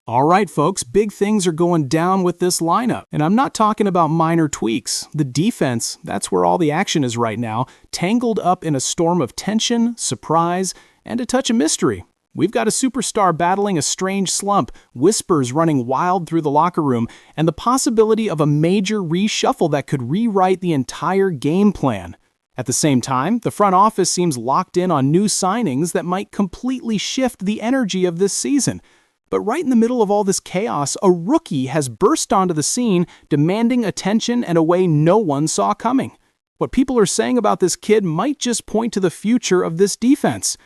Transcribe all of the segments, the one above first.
All right, folks, big things are going down with this lineup. And I'm not talking about minor tweaks. The defense, that's where all the action is right now, tangled up in a storm of tension, surprise, and a touch of mystery. We've got a superstar battling a strange slump, whispers running wild through the locker room, and the possibility of a major reshuffle that could rewrite the entire game plan. At the same time, the front office seems locked in on new signings that might completely shift the energy of this season. But right in the middle of all this chaos, a rookie has burst onto the scene, demanding attention in a way no one saw coming. What people are saying about this kid might just point to the future of this defense.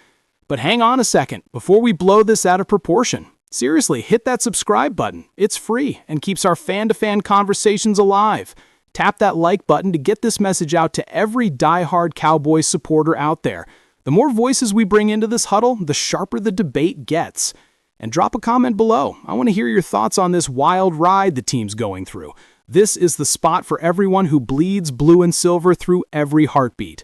But hang on a second, before we blow this out of proportion. Seriously, hit that subscribe button. It's free and keeps our fan-to-fan conversations alive. Tap that like button to get this message out to every die-hard Cowboys supporter out there. The more voices we bring into this huddle, the sharper the debate gets. And drop a comment below. I want to hear your thoughts on this wild ride the team's going through. This is the spot for everyone who bleeds blue and silver through every heartbeat.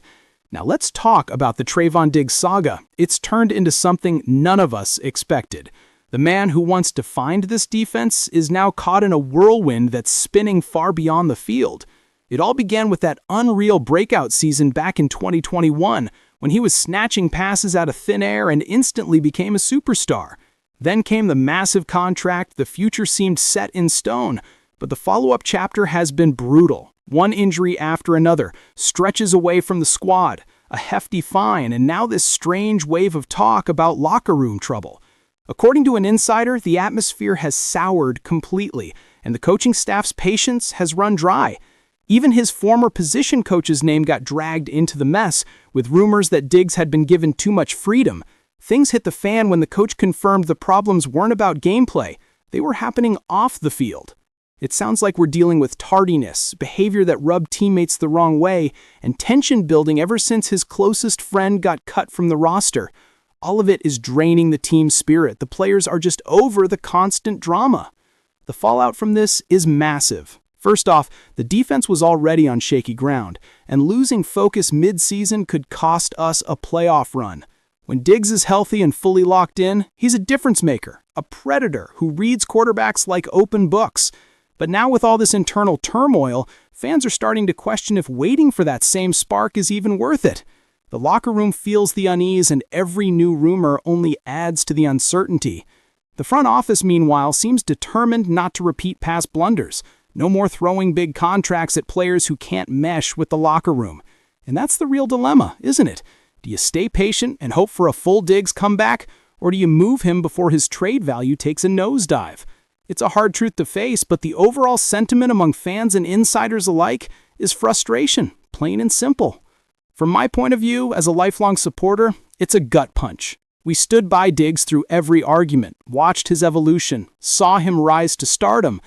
Now let's talk about the Trayvon Diggs saga. It's turned into something none of us expected. The man who once defined this defense is now caught in a whirlwind that's spinning far beyond the field. It all began with that unreal breakout season back in 2021, when he was snatching passes out of thin air and instantly became a superstar. Then came the massive contract, the future seemed set in stone, but the follow-up chapter has been brutal. One injury after another, stretches away from the squad, a hefty fine, and now this strange wave of talk about locker room trouble. According to an insider, the atmosphere has soured completely, and the coaching staff's patience has run dry. Even his former position coach's name got dragged into the mess, with rumors that Diggs had been given too much freedom. Things hit the fan when the coach confirmed the problems weren't about gameplay. They were happening off the field. It sounds like we're dealing with tardiness, behavior that rubbed teammates the wrong way, and tension building ever since his closest friend got cut from the roster. All of it is draining the team's spirit. The players are just over the constant drama. The fallout from this is massive. First off, the defense was already on shaky ground, and losing focus mid-season could cost us a playoff run. When Diggs is healthy and fully locked in, he's a difference maker, a predator who reads quarterbacks like open books. But now with all this internal turmoil, fans are starting to question if waiting for that same spark is even worth it. The locker room feels the unease, and every new rumor only adds to the uncertainty. The front office, meanwhile, seems determined not to repeat past blunders. No more throwing big contracts at players who can't mesh with the locker room. And that's the real dilemma, isn't it? Do you stay patient and hope for a full Diggs comeback, or do you move him before his trade value takes a nosedive? It's a hard truth to face, but the overall sentiment among fans and insiders alike is frustration, plain and simple. From my point of view, as a lifelong supporter, it's a gut punch. We stood by Diggs through every argument, watched his evolution, saw him rise to stardom.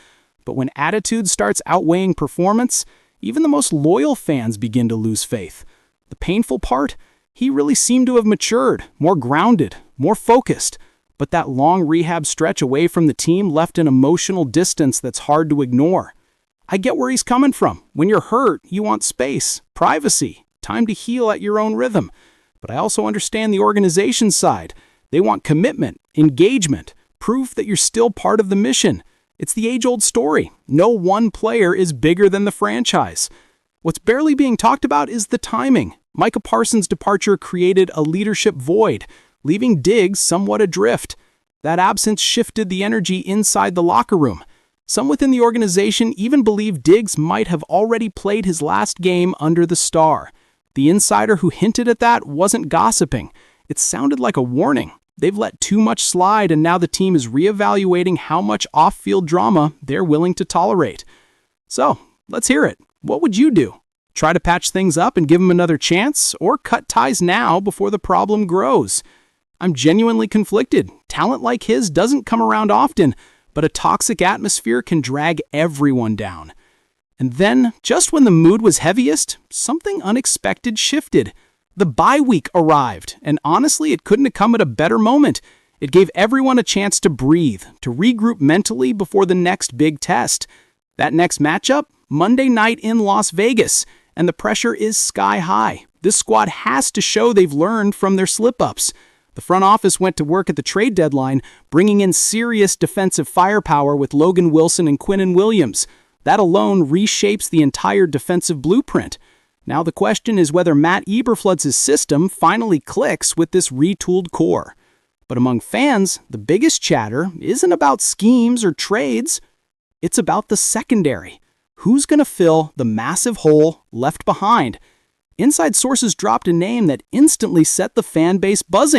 But when attitude starts outweighing performance, even the most loyal fans begin to lose faith. The painful part? He really seemed to have matured, more grounded, more focused. But that long rehab stretch away from the team left an emotional distance that's hard to ignore. I get where he's coming from. When you're hurt, you want space, privacy, time to heal at your own rhythm. But I also understand the organization's side. They want commitment, engagement, proof that you're still part of the mission. It's the age-old story. No one player is bigger than the franchise. What's barely being talked about is the timing. Micah Parsons' departure created a leadership void, leaving Diggs somewhat adrift. That absence shifted the energy inside the locker room. Some within the organization even believe Diggs might have already played his last game under the star. The insider who hinted at that wasn't gossiping. It sounded like a warning. They've let too much slide, and now the team is reevaluating how much off-field drama they're willing to tolerate. So, let's hear it. What would you do? Try to patch things up and give him another chance, or cut ties now before the problem grows? I'm genuinely conflicted. Talent like his doesn't come around often, but a toxic atmosphere can drag everyone down. And then, just when the mood was heaviest, something unexpected shifted. The bye week arrived, and honestly, it couldn't have come at a better moment. It gave everyone a chance to breathe, to regroup mentally before the next big test. That next matchup? Monday night in Las Vegas, and the pressure is sky high. This squad has to show they've learned from their slip-ups. The front office went to work at the trade deadline, bringing in serious defensive firepower with Logan Wilson and Quinnen Williams. That alone reshapes the entire defensive blueprint. Now the question is whether Matt Eberflus' system finally clicks with this retooled core. But among fans, the biggest chatter isn't about schemes or trades. It's about the secondary. Who's going to fill the massive hole left behind? Inside sources dropped a name that instantly set the fan base buzzing.